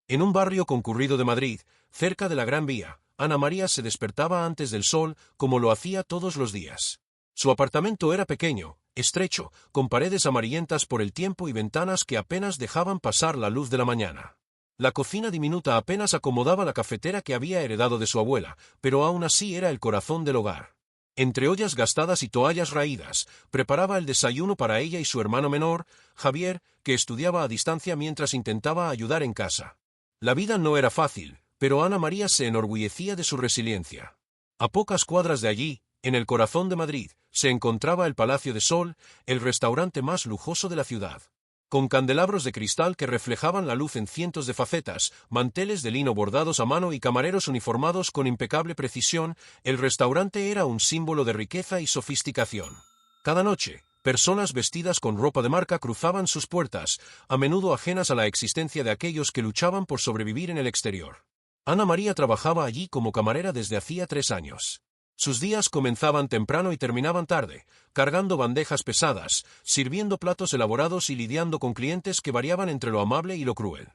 En un barrio concurrido de Madrid, cerca de la Gran Vía, Ana María se despertaba antes del sol, como lo hacía todos los días. Su apartamento era pequeño, estrecho, con paredes amarillentas por el tiempo y ventanas que apenas dejaban pasar la luz de la mañana. La cocina diminuta apenas acomodaba la cafetera que había heredado de su abuela, pero aún así era el corazón del hogar. Entre ollas gastadas y toallas raídas, preparaba el desayuno para ella y su hermano menor, Javier, que estudiaba a distancia mientras intentaba ayudar en casa. La vida no era fácil, pero Ana María se enorgullecía de su resiliencia. A pocas cuadras de allí, en el corazón de Madrid, se encontraba el Palacio de Sol, el restaurante más lujoso de la ciudad. Con candelabros de cristal que reflejaban la luz en cientos de facetas, manteles de lino bordados a mano y camareros uniformados con impecable precisión, el restaurante era un símbolo de riqueza y sofisticación. Cada noche, personas vestidas con ropa de marca cruzaban sus puertas, a menudo ajenas a la existencia de aquellos que luchaban por sobrevivir en el exterior. Ana María trabajaba allí como camarera desde hacía 3 años. Sus días comenzaban temprano y terminaban tarde, cargando bandejas pesadas, sirviendo platos elaborados y lidiando con clientes que variaban entre lo amable y lo cruel.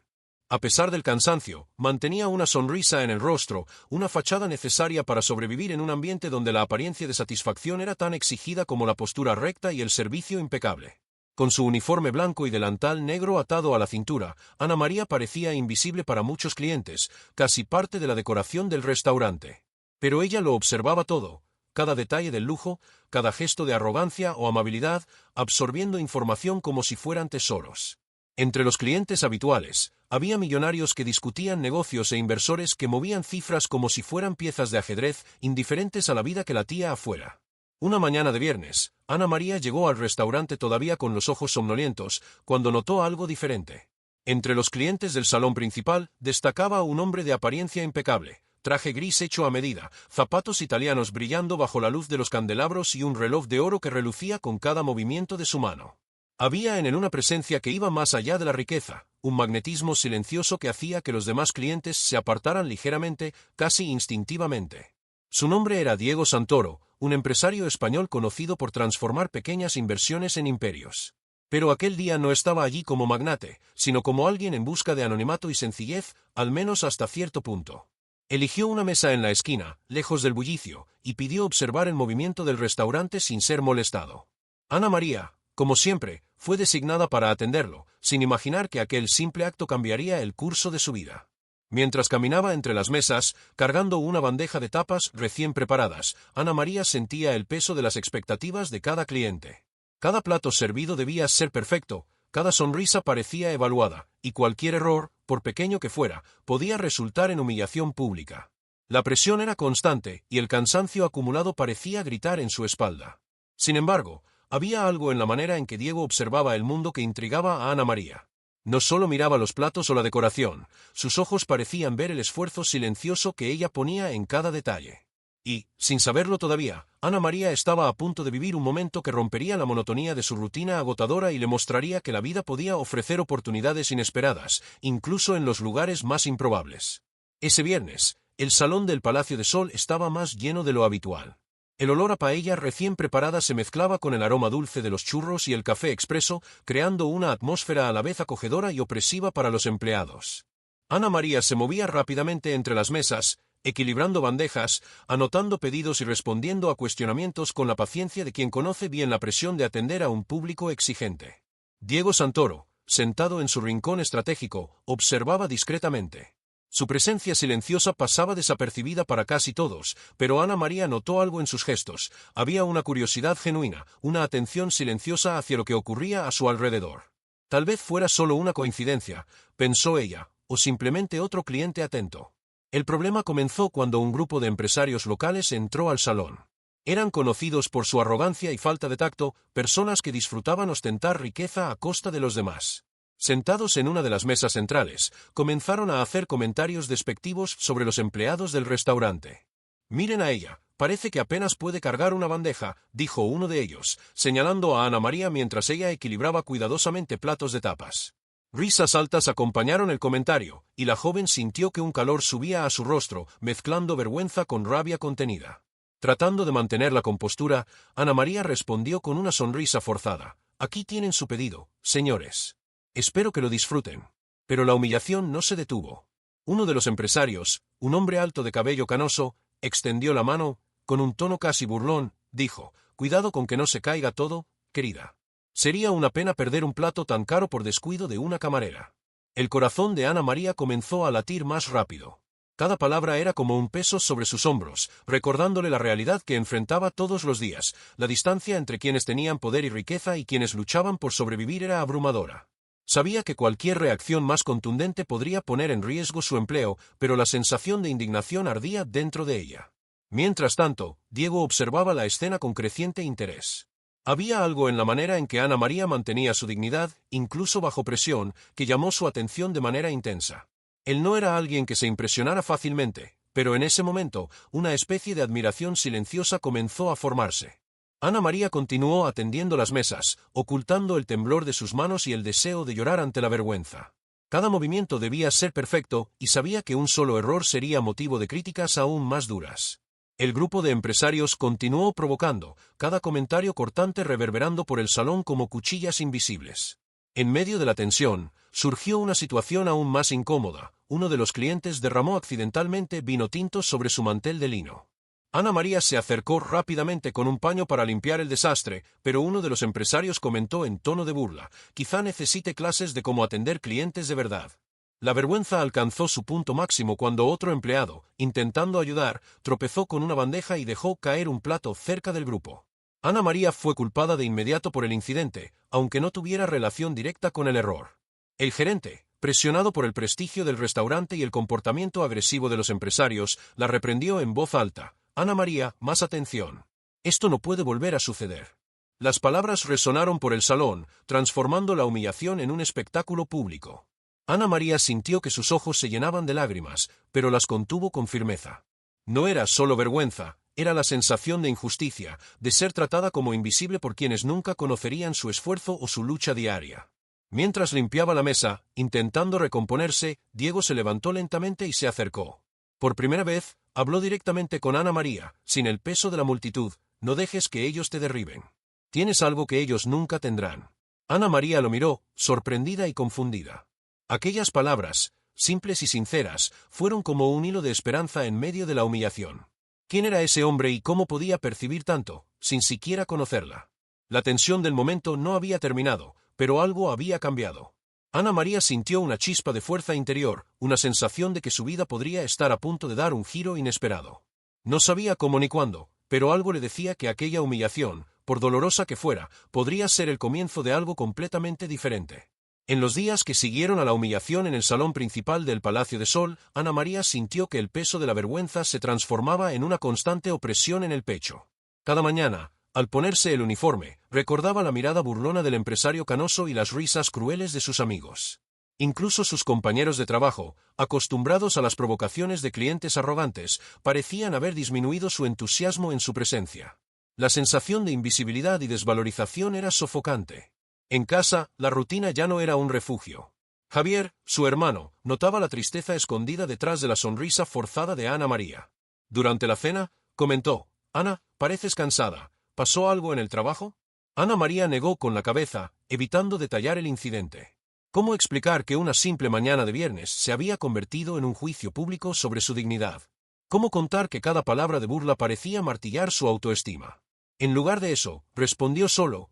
A pesar del cansancio, mantenía una sonrisa en el rostro, una fachada necesaria para sobrevivir en un ambiente donde la apariencia de satisfacción era tan exigida como la postura recta y el servicio impecable. Con su uniforme blanco y delantal negro atado a la cintura, Ana María parecía invisible para muchos clientes, casi parte de la decoración del restaurante. Pero ella lo observaba todo, cada detalle del lujo, cada gesto de arrogancia o amabilidad, absorbiendo información como si fueran tesoros. Entre los clientes habituales, había millonarios que discutían negocios e inversores que movían cifras como si fueran piezas de ajedrez, indiferentes a la vida que latía afuera. Una mañana de viernes, Ana María llegó al restaurante todavía con los ojos somnolientos, cuando notó algo diferente. Entre los clientes del salón principal, destacaba un hombre de apariencia impecable. Traje gris hecho a medida, zapatos italianos brillando bajo la luz de los candelabros y un reloj de oro que relucía con cada movimiento de su mano. Había en él una presencia que iba más allá de la riqueza, un magnetismo silencioso que hacía que los demás clientes se apartaran ligeramente, casi instintivamente. Su nombre era Diego Santoro, un empresario español conocido por transformar pequeñas inversiones en imperios. Pero aquel día no estaba allí como magnate, sino como alguien en busca de anonimato y sencillez, al menos hasta cierto punto. Eligió una mesa en la esquina, lejos del bullicio, y pidió observar el movimiento del restaurante sin ser molestado. Ana María, como siempre, fue designada para atenderlo, sin imaginar que aquel simple acto cambiaría el curso de su vida. Mientras caminaba entre las mesas, cargando una bandeja de tapas recién preparadas, Ana María sentía el peso de las expectativas de cada cliente. Cada plato servido debía ser perfecto, cada sonrisa parecía evaluada, y cualquier error, por pequeño que fuera, podía resultar en humillación pública. La presión era constante, y el cansancio acumulado parecía gritar en su espalda. Sin embargo, había algo en la manera en que Diego observaba el mundo que intrigaba a Ana María. No solo miraba los platos o la decoración, sus ojos parecían ver el esfuerzo silencioso que ella ponía en cada detalle. Y, sin saberlo todavía, Ana María estaba a punto de vivir un momento que rompería la monotonía de su rutina agotadora y le mostraría que la vida podía ofrecer oportunidades inesperadas, incluso en los lugares más improbables. Ese viernes, el salón del Palacio de Sol estaba más lleno de lo habitual. El olor a paella recién preparada se mezclaba con el aroma dulce de los churros y el café expreso, creando una atmósfera a la vez acogedora y opresiva para los empleados. Ana María se movía rápidamente entre las mesas, equilibrando bandejas, anotando pedidos y respondiendo a cuestionamientos con la paciencia de quien conoce bien la presión de atender a un público exigente. Diego Santoro, sentado en su rincón estratégico, observaba discretamente. Su presencia silenciosa pasaba desapercibida para casi todos, pero Ana María notó algo en sus gestos. Había una curiosidad genuina, una atención silenciosa hacia lo que ocurría a su alrededor. Tal vez fuera solo una coincidencia, pensó ella, o simplemente otro cliente atento. El problema comenzó cuando un grupo de empresarios locales entró al salón. Eran conocidos por su arrogancia y falta de tacto, personas que disfrutaban ostentar riqueza a costa de los demás. Sentados en una de las mesas centrales, comenzaron a hacer comentarios despectivos sobre los empleados del restaurante. «Miren a ella, parece que apenas puede cargar una bandeja», dijo uno de ellos, señalando a Ana María mientras ella equilibraba cuidadosamente platos de tapas. Risas altas acompañaron el comentario, y la joven sintió que un calor subía a su rostro, mezclando vergüenza con rabia contenida. Tratando de mantener la compostura, Ana María respondió con una sonrisa forzada. «Aquí tienen su pedido, señores. Espero que lo disfruten». Pero la humillación no se detuvo. Uno de los empresarios, un hombre alto de cabello canoso, extendió la mano, con un tono casi burlón, dijo: «Cuidado con que no se caiga todo, querida. Sería una pena perder un plato tan caro por descuido de una camarera». El corazón de Ana María comenzó a latir más rápido. Cada palabra era como un peso sobre sus hombros, recordándole la realidad que enfrentaba todos los días. La distancia entre quienes tenían poder y riqueza y quienes luchaban por sobrevivir era abrumadora. Sabía que cualquier reacción más contundente podría poner en riesgo su empleo, pero la sensación de indignación ardía dentro de ella. Mientras tanto, Diego observaba la escena con creciente interés. Había algo en la manera en que Ana María mantenía su dignidad, incluso bajo presión, que llamó su atención de manera intensa. Él no era alguien que se impresionara fácilmente, pero en ese momento, una especie de admiración silenciosa comenzó a formarse. Ana María continuó atendiendo las mesas, ocultando el temblor de sus manos y el deseo de llorar ante la vergüenza. Cada movimiento debía ser perfecto, y sabía que un solo error sería motivo de críticas aún más duras. El grupo de empresarios continuó provocando, cada comentario cortante reverberando por el salón como cuchillas invisibles. En medio de la tensión, surgió una situación aún más incómoda. Uno de los clientes derramó accidentalmente vino tinto sobre su mantel de lino. Ana María se acercó rápidamente con un paño para limpiar el desastre, pero uno de los empresarios comentó en tono de burla: «Quizá necesite clases de cómo atender clientes de verdad». La vergüenza alcanzó su punto máximo cuando otro empleado, intentando ayudar, tropezó con una bandeja y dejó caer un plato cerca del grupo. Ana María fue culpada de inmediato por el incidente, aunque no tuviera relación directa con el error. El gerente, presionado por el prestigio del restaurante y el comportamiento agresivo de los empresarios, la reprendió en voz alta: «Ana María, más atención. Esto no puede volver a suceder». Las palabras resonaron por el salón, transformando la humillación en un espectáculo público. Ana María sintió que sus ojos se llenaban de lágrimas, pero las contuvo con firmeza. No era solo vergüenza, era la sensación de injusticia, de ser tratada como invisible por quienes nunca conocerían su esfuerzo o su lucha diaria. Mientras limpiaba la mesa, intentando recomponerse, Diego se levantó lentamente y se acercó. Por primera vez, habló directamente con Ana María, sin el peso de la multitud: «No dejes que ellos te derriben. Tienes algo que ellos nunca tendrán». Ana María lo miró, sorprendida y confundida. Aquellas palabras, simples y sinceras, fueron como un hilo de esperanza en medio de la humillación. ¿Quién era ese hombre y cómo podía percibir tanto, sin siquiera conocerla? La tensión del momento no había terminado, pero algo había cambiado. Ana María sintió una chispa de fuerza interior, una sensación de que su vida podría estar a punto de dar un giro inesperado. No sabía cómo ni cuándo, pero algo le decía que aquella humillación, por dolorosa que fuera, podría ser el comienzo de algo completamente diferente. En los días que siguieron a la humillación en el salón principal del Palacio de Sol, Ana María sintió que el peso de la vergüenza se transformaba en una constante opresión en el pecho. Cada mañana, al ponerse el uniforme, recordaba la mirada burlona del empresario canoso y las risas crueles de sus amigos. Incluso sus compañeros de trabajo, acostumbrados a las provocaciones de clientes arrogantes, parecían haber disminuido su entusiasmo en su presencia. La sensación de invisibilidad y desvalorización era sofocante. En casa, la rutina ya no era un refugio. Javier, su hermano, notaba la tristeza escondida detrás de la sonrisa forzada de Ana María. Durante la cena, comentó: «Ana, pareces cansada. ¿Pasó algo en el trabajo?». Ana María negó con la cabeza, evitando detallar el incidente. ¿Cómo explicar que una simple mañana de viernes se había convertido en un juicio público sobre su dignidad? ¿Cómo contar que cada palabra de burla parecía martillar su autoestima? En lugar de eso, respondió solo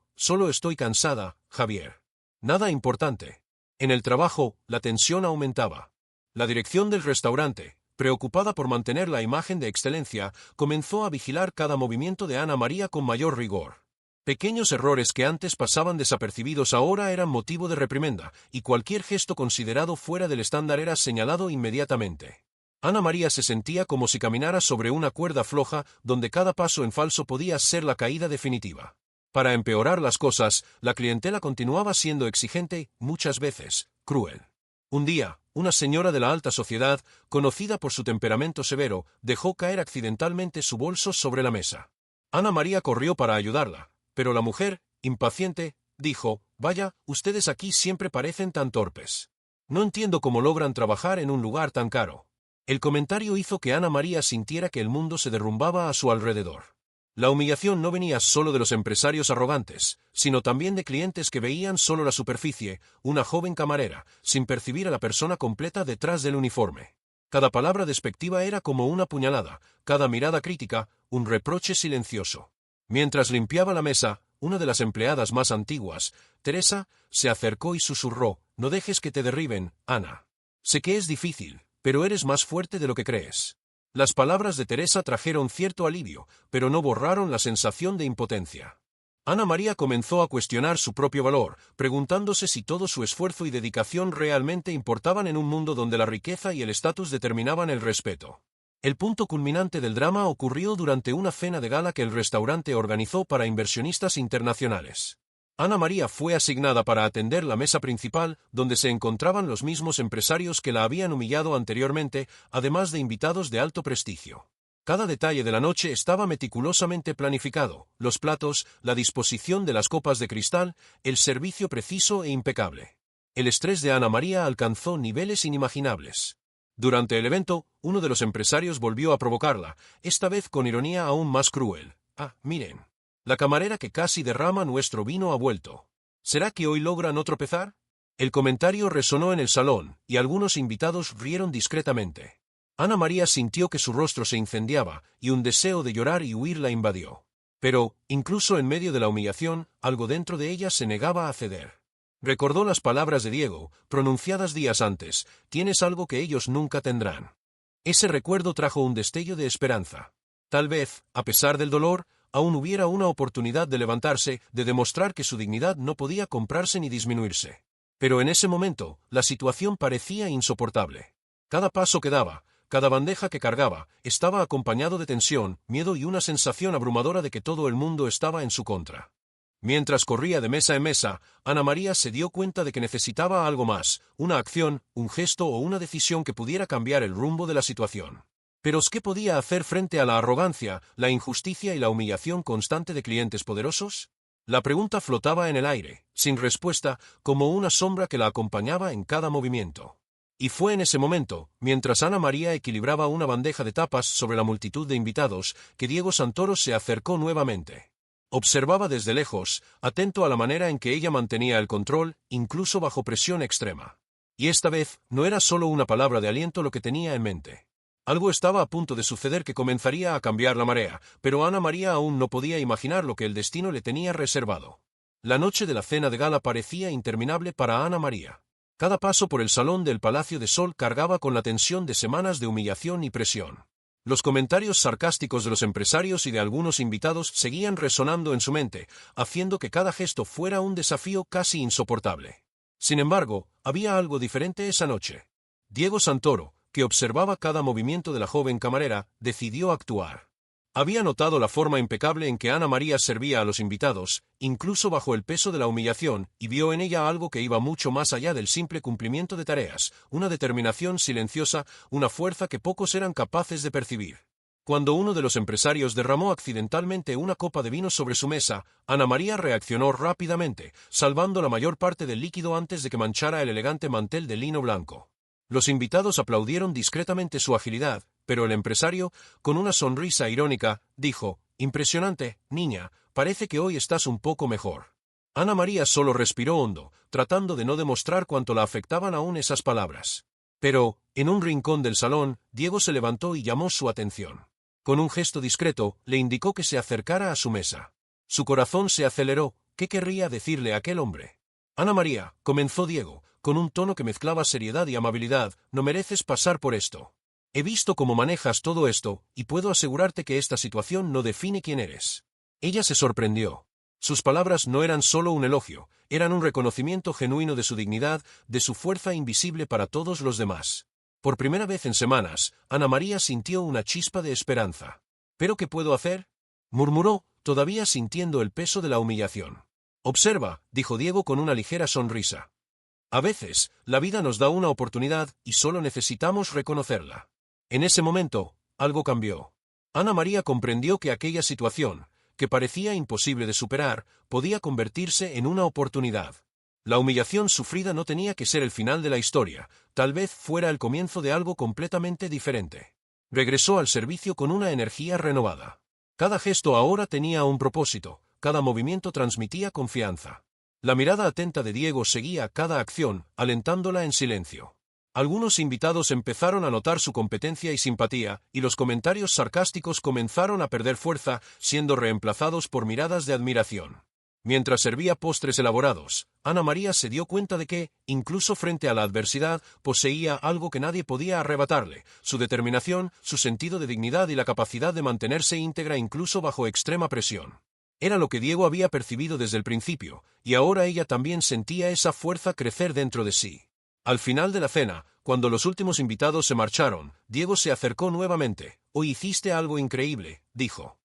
estoy cansada, Javier. Nada importante. En el trabajo, la tensión aumentaba. La dirección del restaurante, preocupada por mantener la imagen de excelencia, comenzó a vigilar cada movimiento de Ana María con mayor rigor. Pequeños errores que antes pasaban desapercibidos ahora eran motivo de reprimenda, y cualquier gesto considerado fuera del estándar era señalado inmediatamente. Ana María se sentía como si caminara sobre una cuerda floja, donde cada paso en falso podía ser la caída definitiva. Para empeorar las cosas, la clientela continuaba siendo exigente, muchas veces cruel. Un día, una señora de la alta sociedad, conocida por su temperamento severo, dejó caer accidentalmente su bolso sobre la mesa. Ana María corrió para ayudarla, pero la mujer, impaciente, dijo: «Vaya, ustedes aquí siempre parecen tan torpes. No entiendo cómo logran trabajar en un lugar tan caro». El comentario hizo que Ana María sintiera que el mundo se derrumbaba a su alrededor. La humillación no venía solo de los empresarios arrogantes, sino también de clientes que veían solo la superficie, una joven camarera, sin percibir a la persona completa detrás del uniforme. Cada palabra despectiva era como una puñalada, cada mirada crítica, un reproche silencioso. Mientras limpiaba la mesa, una de las empleadas más antiguas, Teresa, se acercó y susurró: «No dejes que te derriben, Ana. Sé que es difícil, pero eres más fuerte de lo que crees». Las palabras de Teresa trajeron cierto alivio, pero no borraron la sensación de impotencia. Ana María comenzó a cuestionar su propio valor, preguntándose si todo su esfuerzo y dedicación realmente importaban en un mundo donde la riqueza y el estatus determinaban el respeto. El punto culminante del drama ocurrió durante una cena de gala que el restaurante organizó para inversionistas internacionales. Ana María fue asignada para atender la mesa principal, donde se encontraban los mismos empresarios que la habían humillado anteriormente, además de invitados de alto prestigio. Cada detalle de la noche estaba meticulosamente planificado: los platos, la disposición de las copas de cristal, el servicio preciso e impecable. El estrés de Ana María alcanzó niveles inimaginables. Durante el evento, uno de los empresarios volvió a provocarla, esta vez con ironía aún más cruel. «Ah, miren. La camarera que casi derrama nuestro vino ha vuelto. ¿Será que hoy logra no tropezar?». El comentario resonó en el salón, y algunos invitados rieron discretamente. Ana María sintió que su rostro se incendiaba, y un deseo de llorar y huir la invadió. Pero, incluso en medio de la humillación, algo dentro de ella se negaba a ceder. Recordó las palabras de Diego, pronunciadas días antes: «Tienes algo que ellos nunca tendrán». Ese recuerdo trajo un destello de esperanza. Tal vez, a pesar del dolor, aún hubiera una oportunidad de levantarse, de demostrar que su dignidad no podía comprarse ni disminuirse. Pero en ese momento, la situación parecía insoportable. Cada paso que daba, cada bandeja que cargaba, estaba acompañado de tensión, miedo y una sensación abrumadora de que todo el mundo estaba en su contra. Mientras corría de mesa en mesa, Ana María se dio cuenta de que necesitaba algo más: una acción, un gesto o una decisión que pudiera cambiar el rumbo de la situación. Pero ¿qué podía hacer frente a la arrogancia, la injusticia y la humillación constante de clientes poderosos? La pregunta flotaba en el aire, sin respuesta, como una sombra que la acompañaba en cada movimiento. Y fue en ese momento, mientras Ana María equilibraba una bandeja de tapas sobre la multitud de invitados, que Diego Santoro se acercó nuevamente. Observaba desde lejos, atento a la manera en que ella mantenía el control, incluso bajo presión extrema. Y esta vez, no era solo una palabra de aliento lo que tenía en mente. Algo estaba a punto de suceder que comenzaría a cambiar la marea, pero Ana María aún no podía imaginar lo que el destino le tenía reservado. La noche de la cena de gala parecía interminable para Ana María. Cada paso por el salón del Palacio de Sol cargaba con la tensión de semanas de humillación y presión. Los comentarios sarcásticos de los empresarios y de algunos invitados seguían resonando en su mente, haciendo que cada gesto fuera un desafío casi insoportable. Sin embargo, había algo diferente esa noche. Diego Santoro, que observaba cada movimiento de la joven camarera, decidió actuar. Había notado la forma impecable en que Ana María servía a los invitados, incluso bajo el peso de la humillación, y vio en ella algo que iba mucho más allá del simple cumplimiento de tareas: una determinación silenciosa, una fuerza que pocos eran capaces de percibir. Cuando uno de los empresarios derramó accidentalmente una copa de vino sobre su mesa, Ana María reaccionó rápidamente, salvando la mayor parte del líquido antes de que manchara el elegante mantel de lino blanco. Los invitados aplaudieron discretamente su agilidad, pero el empresario, con una sonrisa irónica, dijo: «Impresionante, niña, parece que hoy estás un poco mejor». Ana María solo respiró hondo, tratando de no demostrar cuánto la afectaban aún esas palabras. Pero, en un rincón del salón, Diego se levantó y llamó su atención. Con un gesto discreto, le indicó que se acercara a su mesa. Su corazón se aceleró. ¿Qué querría decirle aquel hombre? «Ana María», comenzó Diego, con un tono que mezclaba seriedad y amabilidad, «no mereces pasar por esto. He visto cómo manejas todo esto, y puedo asegurarte que esta situación no define quién eres». Ella se sorprendió. Sus palabras no eran solo un elogio, eran un reconocimiento genuino de su dignidad, de su fuerza invisible para todos los demás. Por primera vez en semanas, Ana María sintió una chispa de esperanza. «¿Pero qué puedo hacer?», murmuró, todavía sintiendo el peso de la humillación. «Observa», dijo Diego con una ligera sonrisa. «A veces, la vida nos da una oportunidad y solo necesitamos reconocerla». En ese momento, algo cambió. Ana María comprendió que aquella situación, que parecía imposible de superar, podía convertirse en una oportunidad. La humillación sufrida no tenía que ser el final de la historia, tal vez fuera el comienzo de algo completamente diferente. Regresó al servicio con una energía renovada. Cada gesto ahora tenía un propósito, cada movimiento transmitía confianza. La mirada atenta de Diego seguía cada acción, alentándola en silencio. Algunos invitados empezaron a notar su competencia y simpatía, y los comentarios sarcásticos comenzaron a perder fuerza, siendo reemplazados por miradas de admiración. Mientras servía postres elaborados, Ana María se dio cuenta de que, incluso frente a la adversidad, poseía algo que nadie podía arrebatarle: su determinación, su sentido de dignidad y la capacidad de mantenerse íntegra incluso bajo extrema presión. Era lo que Diego había percibido desde el principio, y ahora ella también sentía esa fuerza crecer dentro de sí. Al final de la cena, cuando los últimos invitados se marcharon, Diego se acercó nuevamente. «Hoy hiciste algo increíble», dijo.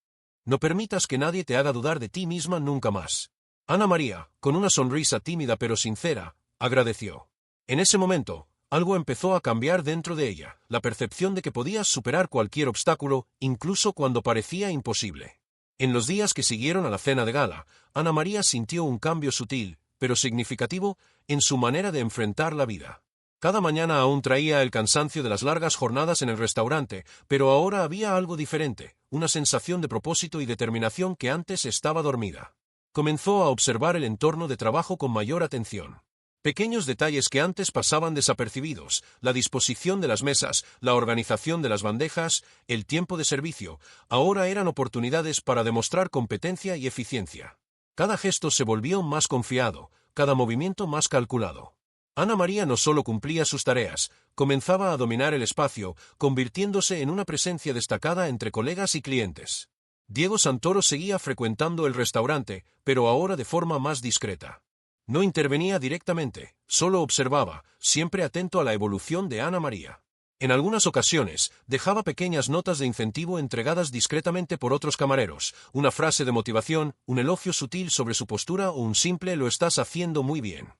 «No permitas que nadie te haga dudar de ti misma nunca más». Ana María, con una sonrisa tímida pero sincera, agradeció. En ese momento, algo empezó a cambiar dentro de ella, la percepción de que podías superar cualquier obstáculo, incluso cuando parecía imposible. En los días que siguieron a la cena de gala, Ana María sintió un cambio sutil, pero significativo, en su manera de enfrentar la vida. Cada mañana aún traía el cansancio de las largas jornadas en el restaurante, pero ahora había algo diferente, una sensación de propósito y determinación que antes estaba dormida. Comenzó a observar el entorno de trabajo con mayor atención. Pequeños detalles que antes pasaban desapercibidos: la disposición de las mesas, la organización de las bandejas, el tiempo de servicio, ahora eran oportunidades para demostrar competencia y eficiencia. Cada gesto se volvió más confiado, cada movimiento más calculado. Ana María no solo cumplía sus tareas, comenzaba a dominar el espacio, convirtiéndose en una presencia destacada entre colegas y clientes. Diego Santoro seguía frecuentando el restaurante, pero ahora de forma más discreta. No intervenía directamente, solo observaba, siempre atento a la evolución de Ana María. En algunas ocasiones, dejaba pequeñas notas de incentivo entregadas discretamente por otros camareros, una frase de motivación, un elogio sutil sobre su postura o un simple «lo estás haciendo muy bien».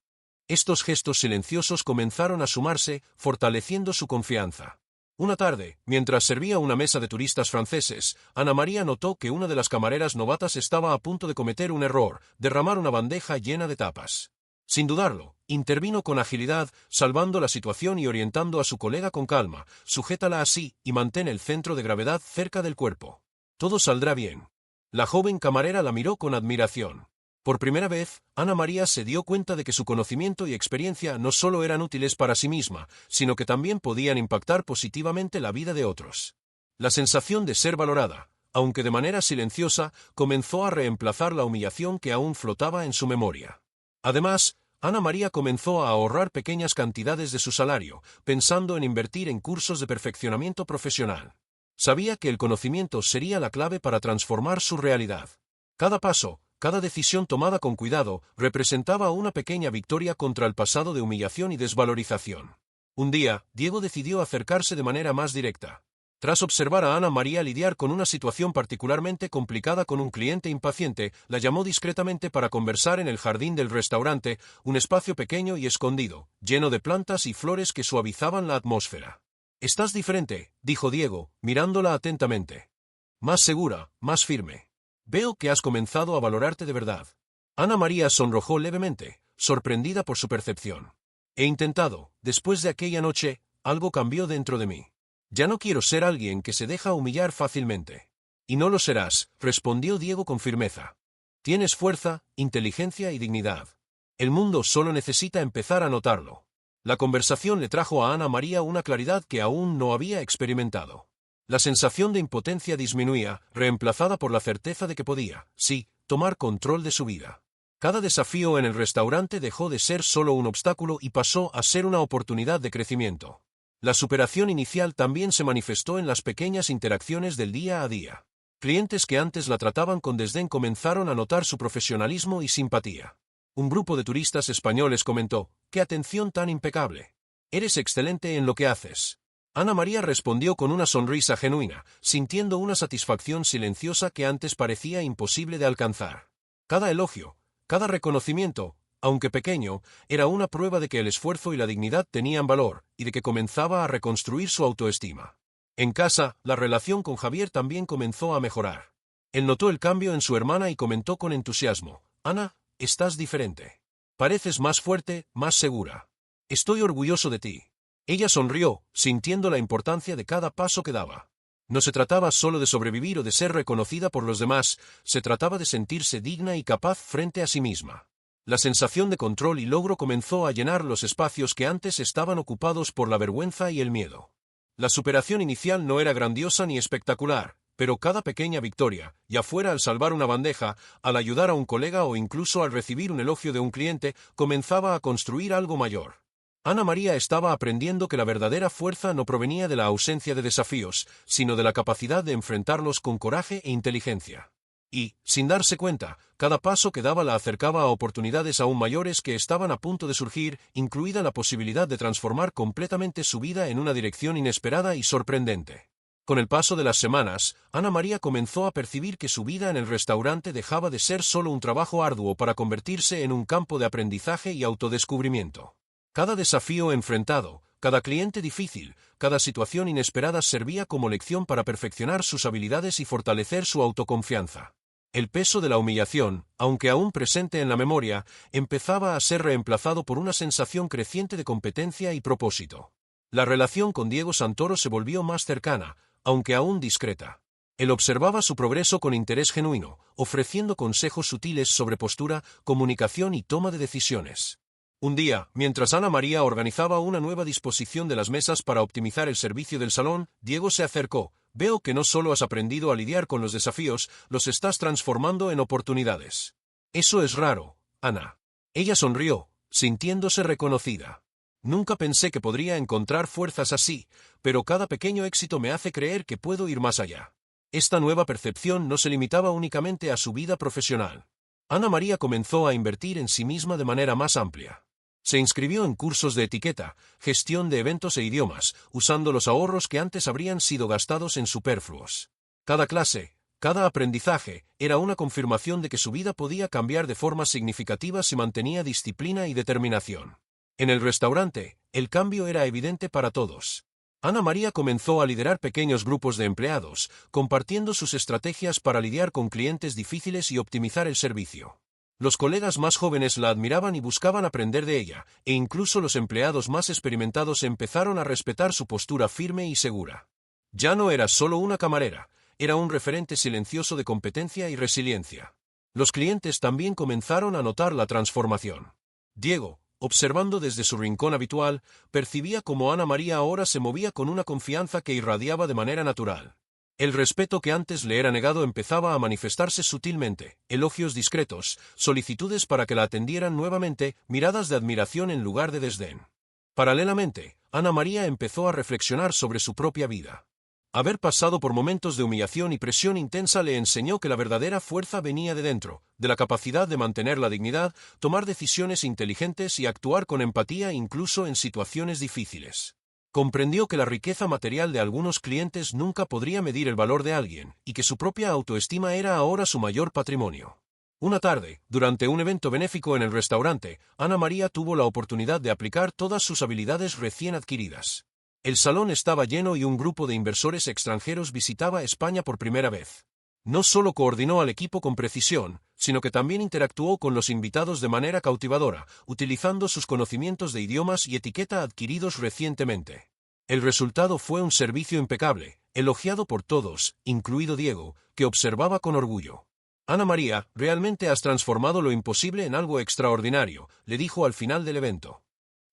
Estos gestos silenciosos comenzaron a sumarse, fortaleciendo su confianza. Una tarde, mientras servía una mesa de turistas franceses, Ana María notó que una de las camareras novatas estaba a punto de cometer un error: derramar una bandeja llena de tapas. Sin dudarlo, intervino con agilidad, salvando la situación y orientando a su colega con calma: «Sujétala así, y mantén el centro de gravedad cerca del cuerpo. Todo saldrá bien». La joven camarera la miró con admiración. Por primera vez, Ana María se dio cuenta de que su conocimiento y experiencia no solo eran útiles para sí misma, sino que también podían impactar positivamente la vida de otros. La sensación de ser valorada, aunque de manera silenciosa, comenzó a reemplazar la humillación que aún flotaba en su memoria. Además, Ana María comenzó a ahorrar pequeñas cantidades de su salario, pensando en invertir en cursos de perfeccionamiento profesional. Sabía que el conocimiento sería la clave para transformar su realidad. Cada paso, cada decisión tomada con cuidado, representaba una pequeña victoria contra el pasado de humillación y desvalorización. Un día, Diego decidió acercarse de manera más directa. Tras observar a Ana María lidiar con una situación particularmente complicada con un cliente impaciente, la llamó discretamente para conversar en el jardín del restaurante, un espacio pequeño y escondido, lleno de plantas y flores que suavizaban la atmósfera. «Estás diferente», dijo Diego, mirándola atentamente. «Más segura, más firme. Veo que has comenzado a valorarte de verdad». Ana María sonrojó levemente, sorprendida por su percepción. «He intentado, después de aquella noche, algo cambió dentro de mí. Ya no quiero ser alguien que se deja humillar fácilmente». «Y no lo serás», respondió Diego con firmeza. «Tienes fuerza, inteligencia y dignidad. El mundo solo necesita empezar a notarlo». La conversación le trajo a Ana María una claridad que aún no había experimentado. La sensación de impotencia disminuía, reemplazada por la certeza de que podía, sí, tomar control de su vida. Cada desafío en el restaurante dejó de ser solo un obstáculo y pasó a ser una oportunidad de crecimiento. La superación inicial también se manifestó en las pequeñas interacciones del día a día. Clientes que antes la trataban con desdén comenzaron a notar su profesionalismo y simpatía. Un grupo de turistas españoles comentó: «¡Qué atención tan impecable! Eres excelente en lo que haces». Ana María respondió con una sonrisa genuina, sintiendo una satisfacción silenciosa que antes parecía imposible de alcanzar. Cada elogio, cada reconocimiento, aunque pequeño, era una prueba de que el esfuerzo y la dignidad tenían valor, y de que comenzaba a reconstruir su autoestima. En casa, la relación con Javier también comenzó a mejorar. Él notó el cambio en su hermana y comentó con entusiasmo: «Ana, estás diferente. Pareces más fuerte, más segura. Estoy orgulloso de ti». Ella sonrió, sintiendo la importancia de cada paso que daba. No se trataba solo de sobrevivir o de ser reconocida por los demás, se trataba de sentirse digna y capaz frente a sí misma. La sensación de control y logro comenzó a llenar los espacios que antes estaban ocupados por la vergüenza y el miedo. La superación inicial no era grandiosa ni espectacular, pero cada pequeña victoria, ya fuera al salvar una bandeja, al ayudar a un colega o incluso al recibir un elogio de un cliente, comenzaba a construir algo mayor. Ana María estaba aprendiendo que la verdadera fuerza no provenía de la ausencia de desafíos, sino de la capacidad de enfrentarlos con coraje e inteligencia. Y, sin darse cuenta, cada paso que daba la acercaba a oportunidades aún mayores que estaban a punto de surgir, incluida la posibilidad de transformar completamente su vida en una dirección inesperada y sorprendente. Con el paso de las semanas, Ana María comenzó a percibir que su vida en el restaurante dejaba de ser solo un trabajo arduo para convertirse en un campo de aprendizaje y autodescubrimiento. Cada desafío enfrentado, cada cliente difícil, cada situación inesperada servía como lección para perfeccionar sus habilidades y fortalecer su autoconfianza. El peso de la humillación, aunque aún presente en la memoria, empezaba a ser reemplazado por una sensación creciente de competencia y propósito. La relación con Diego Santoro se volvió más cercana, aunque aún discreta. Él observaba su progreso con interés genuino, ofreciendo consejos sutiles sobre postura, comunicación y toma de decisiones. Un día, mientras Ana María organizaba una nueva disposición de las mesas para optimizar el servicio del salón, Diego se acercó. Veo que no solo has aprendido a lidiar con los desafíos, los estás transformando en oportunidades. Eso es raro, Ana. Ella sonrió, sintiéndose reconocida. Nunca pensé que podría encontrar fuerzas así, pero cada pequeño éxito me hace creer que puedo ir más allá. Esta nueva percepción no se limitaba únicamente a su vida profesional. Ana María comenzó a invertir en sí misma de manera más amplia. Se inscribió en cursos de etiqueta, gestión de eventos e idiomas, usando los ahorros que antes habrían sido gastados en superfluos. Cada clase, cada aprendizaje, era una confirmación de que su vida podía cambiar de forma significativa si mantenía disciplina y determinación. En el restaurante, el cambio era evidente para todos. Ana María comenzó a liderar pequeños grupos de empleados, compartiendo sus estrategias para lidiar con clientes difíciles y optimizar el servicio. Los colegas más jóvenes la admiraban y buscaban aprender de ella, e incluso los empleados más experimentados empezaron a respetar su postura firme y segura. Ya no era solo una camarera, era un referente silencioso de competencia y resiliencia. Los clientes también comenzaron a notar la transformación. Diego, observando desde su rincón habitual, percibía cómo Ana María ahora se movía con una confianza que irradiaba de manera natural. El respeto que antes le era negado empezaba a manifestarse sutilmente, elogios discretos, solicitudes para que la atendieran nuevamente, miradas de admiración en lugar de desdén. Paralelamente, Ana María empezó a reflexionar sobre su propia vida. Haber pasado por momentos de humillación y presión intensa le enseñó que la verdadera fuerza venía de dentro, de la capacidad de mantener la dignidad, tomar decisiones inteligentes y actuar con empatía incluso en situaciones difíciles. Comprendió que la riqueza material de algunos clientes nunca podría medir el valor de alguien, y que su propia autoestima era ahora su mayor patrimonio. Una tarde, durante un evento benéfico en el restaurante, Ana María tuvo la oportunidad de aplicar todas sus habilidades recién adquiridas. El salón estaba lleno y un grupo de inversores extranjeros visitaba España por primera vez. No solo coordinó al equipo con precisión, sino que también interactuó con los invitados de manera cautivadora, utilizando sus conocimientos de idiomas y etiqueta adquiridos recientemente. El resultado fue un servicio impecable, elogiado por todos, incluido Diego, que observaba con orgullo. Ana María, realmente has transformado lo imposible en algo extraordinario, le dijo al final del evento.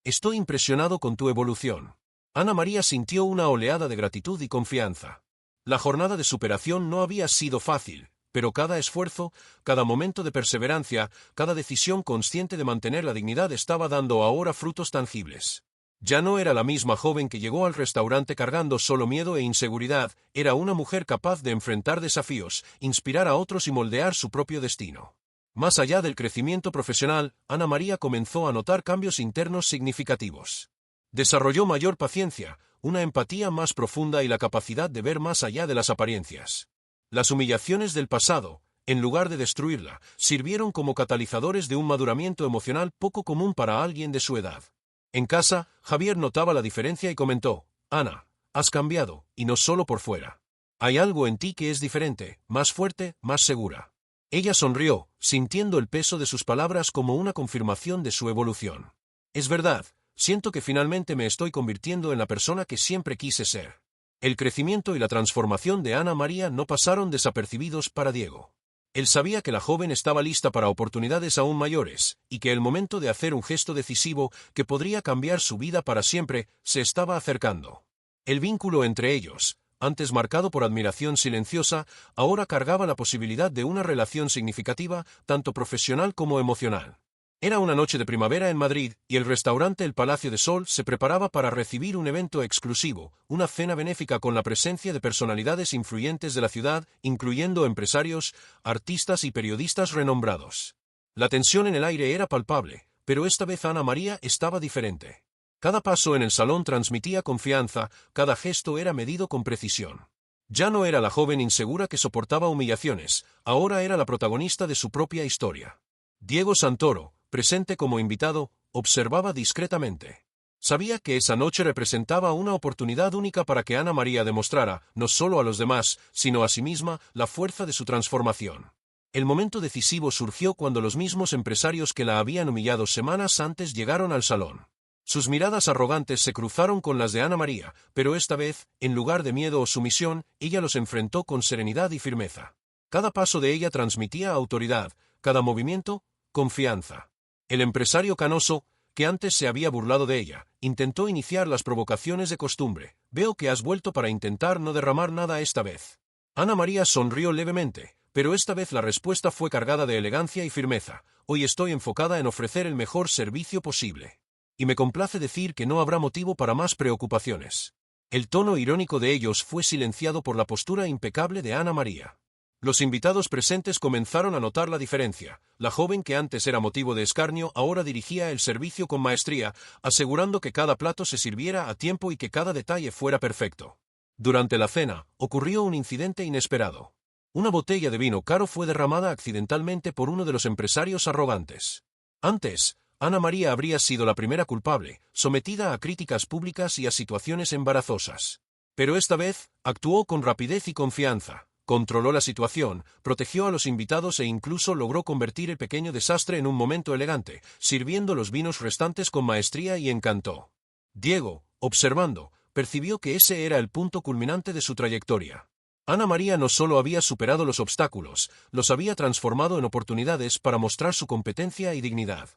Estoy impresionado con tu evolución. Ana María sintió una oleada de gratitud y confianza. La jornada de superación no había sido fácil, pero cada esfuerzo, cada momento de perseverancia, cada decisión consciente de mantener la dignidad estaba dando ahora frutos tangibles. Ya no era la misma joven que llegó al restaurante cargando solo miedo e inseguridad, era una mujer capaz de enfrentar desafíos, inspirar a otros y moldear su propio destino. Más allá del crecimiento profesional, Ana María comenzó a notar cambios internos significativos. Desarrolló mayor paciencia, una empatía más profunda y la capacidad de ver más allá de las apariencias. Las humillaciones del pasado, en lugar de destruirla, sirvieron como catalizadores de un maduramiento emocional poco común para alguien de su edad. En casa, Javier notaba la diferencia y comentó, Ana, has cambiado, y no solo por fuera. Hay algo en ti que es diferente, más fuerte, más segura. Ella sonrió, sintiendo el peso de sus palabras como una confirmación de su evolución. Es verdad. Siento que finalmente me estoy convirtiendo en la persona que siempre quise ser. El crecimiento y la transformación de Ana María no pasaron desapercibidos para Diego. Él sabía que la joven estaba lista para oportunidades aún mayores, y que el momento de hacer un gesto decisivo que podría cambiar su vida para siempre se estaba acercando. El vínculo entre ellos, antes marcado por admiración silenciosa, ahora cargaba la posibilidad de una relación significativa, tanto profesional como emocional. Era una noche de primavera en Madrid, y el restaurante El Palacio de Sol se preparaba para recibir un evento exclusivo, una cena benéfica con la presencia de personalidades influyentes de la ciudad, incluyendo empresarios, artistas y periodistas renombrados. La tensión en el aire era palpable, pero esta vez Ana María estaba diferente. Cada paso en el salón transmitía confianza, cada gesto era medido con precisión. Ya no era la joven insegura que soportaba humillaciones, ahora era la protagonista de su propia historia. Diego Santoro, presente como invitado, observaba discretamente. Sabía que esa noche representaba una oportunidad única para que Ana María demostrara, no solo a los demás, sino a sí misma, la fuerza de su transformación. El momento decisivo surgió cuando los mismos empresarios que la habían humillado semanas antes llegaron al salón. Sus miradas arrogantes se cruzaron con las de Ana María, pero esta vez, en lugar de miedo o sumisión, ella los enfrentó con serenidad y firmeza. Cada paso de ella transmitía autoridad, cada movimiento, confianza. El empresario canoso, que antes se había burlado de ella, intentó iniciar las provocaciones de costumbre. Veo que has vuelto para intentar no derramar nada esta vez. Ana María sonrió levemente, pero esta vez la respuesta fue cargada de elegancia y firmeza. Hoy estoy enfocada en ofrecer el mejor servicio posible. Y me complace decir que no habrá motivo para más preocupaciones. El tono irónico de ellos fue silenciado por la postura impecable de Ana María. Los invitados presentes comenzaron a notar la diferencia. La joven que antes era motivo de escarnio ahora dirigía el servicio con maestría, asegurando que cada plato se sirviera a tiempo y que cada detalle fuera perfecto. Durante la cena, ocurrió un incidente inesperado. Una botella de vino caro fue derramada accidentalmente por uno de los empresarios arrogantes. Antes, Ana María habría sido la primera culpable, sometida a críticas públicas y a situaciones embarazosas. Pero esta vez, actuó con rapidez y confianza. Controló la situación, protegió a los invitados e incluso logró convertir el pequeño desastre en un momento elegante, sirviendo los vinos restantes con maestría y encanto. Diego, observando, percibió que ese era el punto culminante de su trayectoria. Ana María no solo había superado los obstáculos, los había transformado en oportunidades para mostrar su competencia y dignidad.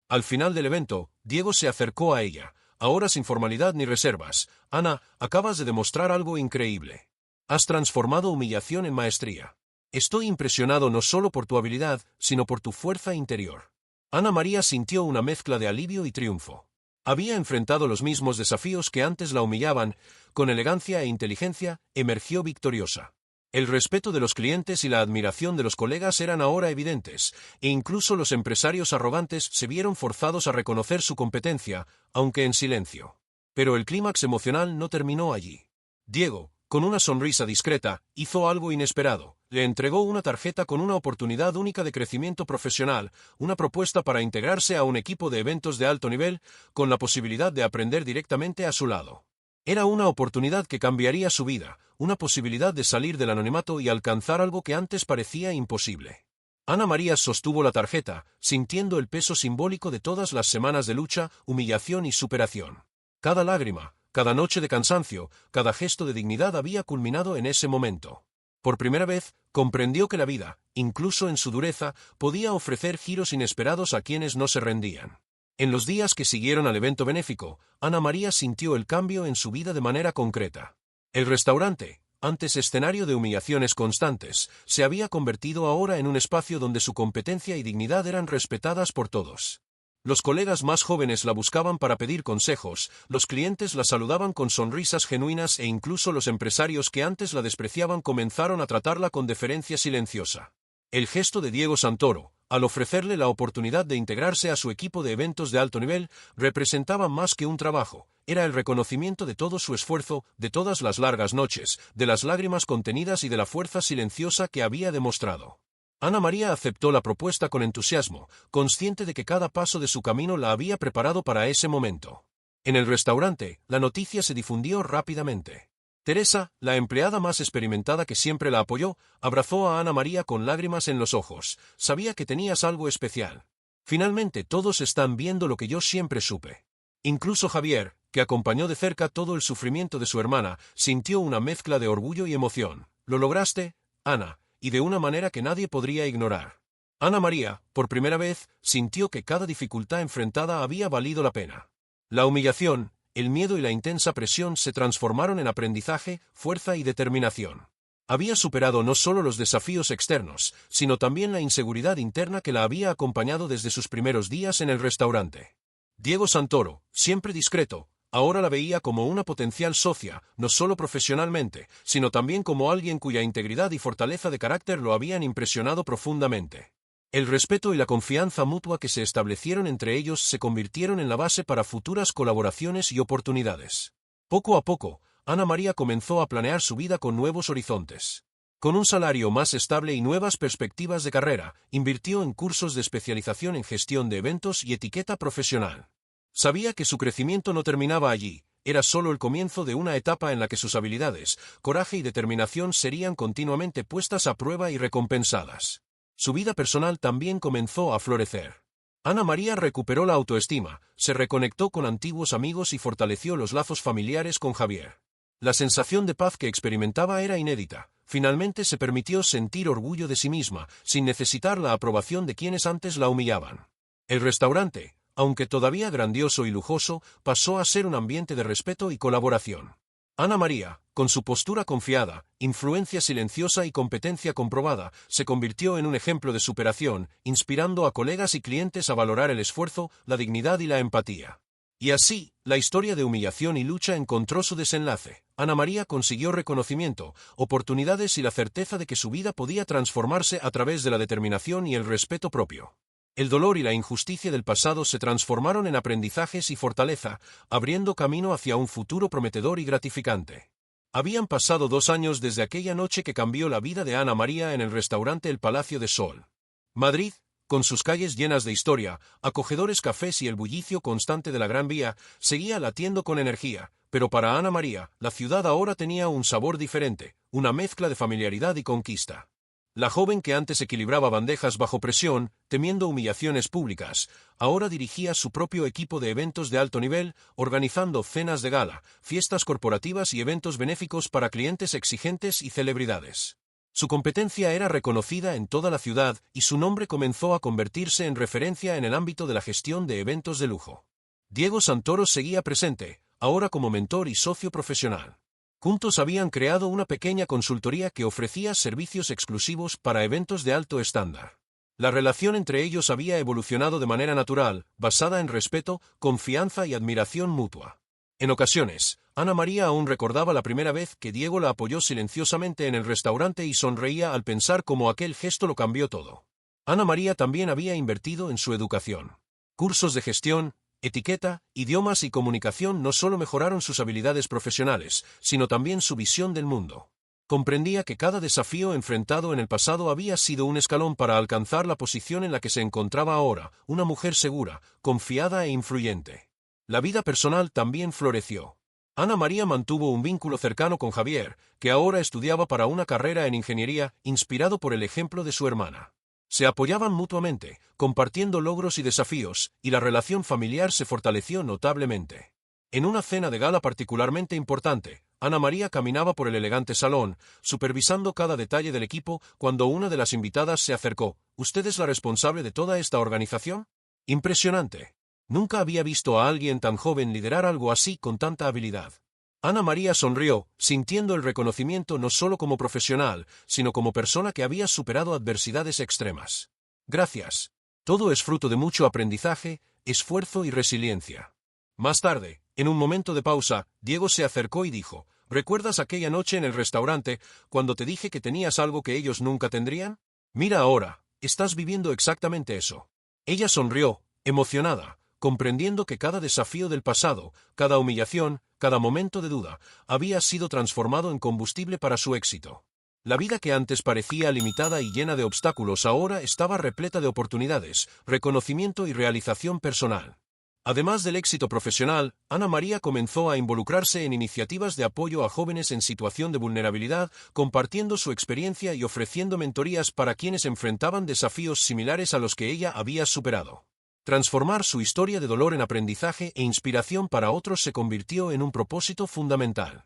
Al final del evento, Diego se acercó a ella, ahora sin formalidad ni reservas. Ana, acabas de demostrar algo increíble. Has transformado humillación en maestría. Estoy impresionado no solo por tu habilidad, sino por tu fuerza interior. Ana María sintió una mezcla de alivio y triunfo. Había enfrentado los mismos desafíos que antes la humillaban, con elegancia e inteligencia, emergió victoriosa. El respeto de los clientes y la admiración de los colegas eran ahora evidentes, e incluso los empresarios arrogantes se vieron forzados a reconocer su competencia, aunque en silencio. Pero el clímax emocional no terminó allí. Diego, con una sonrisa discreta, hizo algo inesperado. Le entregó una tarjeta con una oportunidad única de crecimiento profesional, una propuesta para integrarse a un equipo de eventos de alto nivel, con la posibilidad de aprender directamente a su lado. Era una oportunidad que cambiaría su vida, una posibilidad de salir del anonimato y alcanzar algo que antes parecía imposible. Ana María sostuvo la tarjeta, sintiendo el peso simbólico de todas las semanas de lucha, humillación y superación. Cada lágrima, cada noche de cansancio, cada gesto de dignidad había culminado en ese momento. Por primera vez, comprendió que la vida, incluso en su dureza, podía ofrecer giros inesperados a quienes no se rendían. En los días que siguieron al evento benéfico, Ana María sintió el cambio en su vida de manera concreta. El restaurante, antes escenario de humillaciones constantes, se había convertido ahora en un espacio donde su competencia y dignidad eran respetadas por todos. Los colegas más jóvenes la buscaban para pedir consejos, los clientes la saludaban con sonrisas genuinas e incluso los empresarios que antes la despreciaban comenzaron a tratarla con deferencia silenciosa. El gesto de Diego Santoro, al ofrecerle la oportunidad de integrarse a su equipo de eventos de alto nivel, representaba más que un trabajo, era el reconocimiento de todo su esfuerzo, de todas las largas noches, de las lágrimas contenidas y de la fuerza silenciosa que había demostrado. Ana María aceptó la propuesta con entusiasmo, consciente de que cada paso de su camino la había preparado para ese momento. En el restaurante, la noticia se difundió rápidamente. Teresa, la empleada más experimentada que siempre la apoyó, abrazó a Ana María con lágrimas en los ojos. Sabía que tenías algo especial. Finalmente todos están viendo lo que yo siempre supe. Incluso Javier, que acompañó de cerca todo el sufrimiento de su hermana, sintió una mezcla de orgullo y emoción. «Lo lograste, Ana, y de una manera que nadie podría ignorar». Ana María, por primera vez, sintió que cada dificultad enfrentada había valido la pena. La humillación, el miedo y la intensa presión se transformaron en aprendizaje, fuerza y determinación. Había superado no solo los desafíos externos, sino también la inseguridad interna que la había acompañado desde sus primeros días en el restaurante. Diego Santoro, siempre discreto, ahora la veía como una potencial socia, no solo profesionalmente, sino también como alguien cuya integridad y fortaleza de carácter lo habían impresionado profundamente. El respeto y la confianza mutua que se establecieron entre ellos se convirtieron en la base para futuras colaboraciones y oportunidades. Poco a poco, Ana María comenzó a planear su vida con nuevos horizontes. Con un salario más estable y nuevas perspectivas de carrera, invirtió en cursos de especialización en gestión de eventos y etiqueta profesional. Sabía que su crecimiento no terminaba allí, era solo el comienzo de una etapa en la que sus habilidades, coraje y determinación serían continuamente puestas a prueba y recompensadas. Su vida personal también comenzó a florecer. Ana María recuperó la autoestima, se reconectó con antiguos amigos y fortaleció los lazos familiares con Javier. La sensación de paz que experimentaba era inédita. Finalmente se permitió sentir orgullo de sí misma, sin necesitar la aprobación de quienes antes la humillaban. El restaurante, aunque todavía grandioso y lujoso, pasó a ser un ambiente de respeto y colaboración. Ana María, con su postura confiada, influencia silenciosa y competencia comprobada, se convirtió en un ejemplo de superación, inspirando a colegas y clientes a valorar el esfuerzo, la dignidad y la empatía. Y así, la historia de humillación y lucha encontró su desenlace. Ana María consiguió reconocimiento, oportunidades y la certeza de que su vida podía transformarse a través de la determinación y el respeto propio. El dolor y la injusticia del pasado se transformaron en aprendizajes y fortaleza, abriendo camino hacia un futuro prometedor y gratificante. Habían pasado 2 años desde aquella noche que cambió la vida de Ana María en el restaurante El Palacio de Sol. Madrid, con sus calles llenas de historia, acogedores cafés y el bullicio constante de la Gran Vía, seguía latiendo con energía, pero para Ana María, la ciudad ahora tenía un sabor diferente, una mezcla de familiaridad y conquista. La joven que antes equilibraba bandejas bajo presión, temiendo humillaciones públicas, ahora dirigía su propio equipo de eventos de alto nivel, organizando cenas de gala, fiestas corporativas y eventos benéficos para clientes exigentes y celebridades. Su competencia era reconocida en toda la ciudad y su nombre comenzó a convertirse en referencia en el ámbito de la gestión de eventos de lujo. Diego Santoro seguía presente, ahora como mentor y socio profesional. Juntos habían creado una pequeña consultoría que ofrecía servicios exclusivos para eventos de alto estándar. La relación entre ellos había evolucionado de manera natural, basada en respeto, confianza y admiración mutua. En ocasiones, Ana María aún recordaba la primera vez que Diego la apoyó silenciosamente en el restaurante y sonreía al pensar cómo aquel gesto lo cambió todo. Ana María también había invertido en su educación. Cursos de gestión, etiqueta, idiomas y comunicación no solo mejoraron sus habilidades profesionales, sino también su visión del mundo. Comprendía que cada desafío enfrentado en el pasado había sido un escalón para alcanzar la posición en la que se encontraba ahora, una mujer segura, confiada e influyente. La vida personal también floreció. Ana María mantuvo un vínculo cercano con Javier, que ahora estudiaba para una carrera en ingeniería, inspirado por el ejemplo de su hermana. Se apoyaban mutuamente, compartiendo logros y desafíos, y la relación familiar se fortaleció notablemente. En una cena de gala particularmente importante, Ana María caminaba por el elegante salón, supervisando cada detalle del equipo, cuando una de las invitadas se acercó. ¿Usted es la responsable de toda esta organización? Impresionante. Nunca había visto a alguien tan joven liderar algo así con tanta habilidad. Ana María sonrió, sintiendo el reconocimiento no solo como profesional, sino como persona que había superado adversidades extremas. Gracias. Todo es fruto de mucho aprendizaje, esfuerzo y resiliencia. Más tarde, en un momento de pausa, Diego se acercó y dijo, ¿recuerdas aquella noche en el restaurante, cuando te dije que tenías algo que ellos nunca tendrían? Mira ahora, estás viviendo exactamente eso. Ella sonrió, emocionada, comprendiendo que cada desafío del pasado, cada humillación, cada momento de duda, había sido transformado en combustible para su éxito. La vida que antes parecía limitada y llena de obstáculos ahora estaba repleta de oportunidades, reconocimiento y realización personal. Además del éxito profesional, Ana María comenzó a involucrarse en iniciativas de apoyo a jóvenes en situación de vulnerabilidad, compartiendo su experiencia y ofreciendo mentorías para quienes enfrentaban desafíos similares a los que ella había superado. Transformar su historia de dolor en aprendizaje e inspiración para otros se convirtió en un propósito fundamental.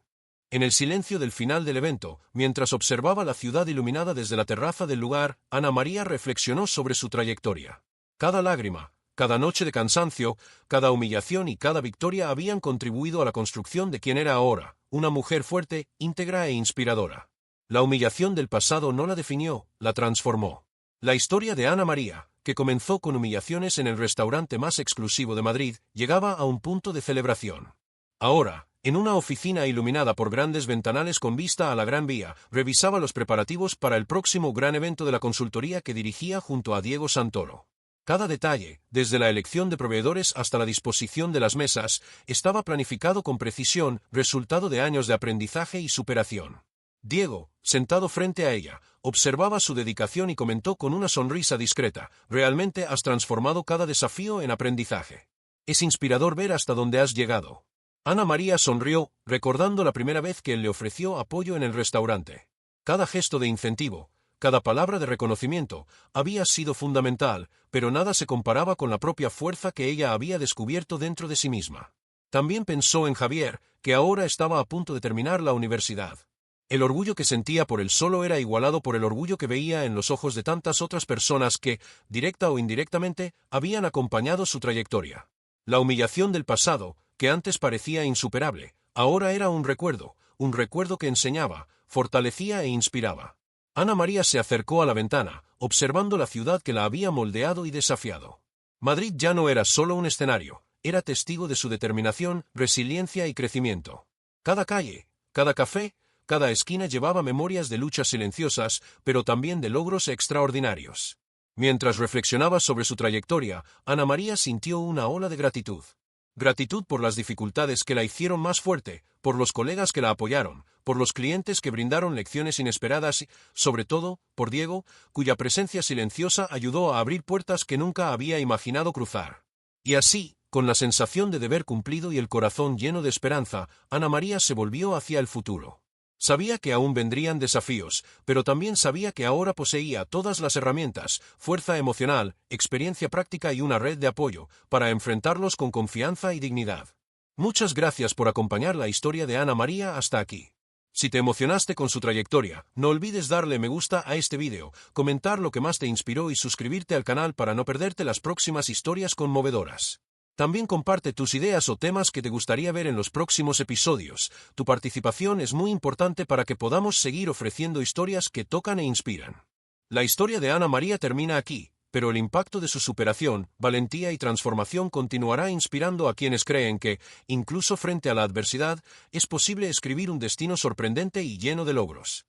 En el silencio del final del evento, mientras observaba la ciudad iluminada desde la terraza del lugar, Ana María reflexionó sobre su trayectoria. Cada lágrima, cada noche de cansancio, cada humillación y cada victoria habían contribuido a la construcción de quien era ahora, una mujer fuerte, íntegra e inspiradora. La humillación del pasado no la definió, la transformó. La historia de Ana María, que comenzó con humillaciones en el restaurante más exclusivo de Madrid, llegaba a un punto de celebración. Ahora, en una oficina iluminada por grandes ventanales con vista a la Gran Vía, revisaba los preparativos para el próximo gran evento de la consultoría que dirigía junto a Diego Santoro. Cada detalle, desde la elección de proveedores hasta la disposición de las mesas, estaba planificado con precisión, resultado de años de aprendizaje y superación. Diego, sentado frente a ella, observaba su dedicación y comentó con una sonrisa discreta: «Realmente has transformado cada desafío en aprendizaje. Es inspirador ver hasta dónde has llegado». Ana María sonrió, recordando la primera vez que él le ofreció apoyo en el restaurante. Cada gesto de incentivo, cada palabra de reconocimiento, había sido fundamental, pero nada se comparaba con la propia fuerza que ella había descubierto dentro de sí misma. También pensó en Javier, que ahora estaba a punto de terminar la universidad. El orgullo que sentía por él solo era igualado por el orgullo que veía en los ojos de tantas otras personas que, directa o indirectamente, habían acompañado su trayectoria. La humillación del pasado, que antes parecía insuperable, ahora era un recuerdo que enseñaba, fortalecía e inspiraba. Ana María se acercó a la ventana, observando la ciudad que la había moldeado y desafiado. Madrid ya no era solo un escenario, era testigo de su determinación, resiliencia y crecimiento. Cada calle, cada café, cada esquina llevaba memorias de luchas silenciosas, pero también de logros extraordinarios. Mientras reflexionaba sobre su trayectoria, Ana María sintió una ola de gratitud. Gratitud por las dificultades que la hicieron más fuerte, por los colegas que la apoyaron, por los clientes que brindaron lecciones inesperadas y, sobre todo, por Diego, cuya presencia silenciosa ayudó a abrir puertas que nunca había imaginado cruzar. Y así, con la sensación de deber cumplido y el corazón lleno de esperanza, Ana María se volvió hacia el futuro. Sabía que aún vendrían desafíos, pero también sabía que ahora poseía todas las herramientas, fuerza emocional, experiencia práctica y una red de apoyo, para enfrentarlos con confianza y dignidad. Muchas gracias por acompañar la historia de Ana María hasta aquí. Si te emocionaste con su trayectoria, no olvides darle me gusta a este vídeo, comentar lo que más te inspiró y suscribirte al canal para no perderte las próximas historias conmovedoras. También comparte tus ideas o temas que te gustaría ver en los próximos episodios. Tu participación es muy importante para que podamos seguir ofreciendo historias que tocan e inspiran. La historia de Ana María termina aquí, pero el impacto de su superación, valentía y transformación continuará inspirando a quienes creen que, incluso frente a la adversidad, es posible escribir un destino sorprendente y lleno de logros.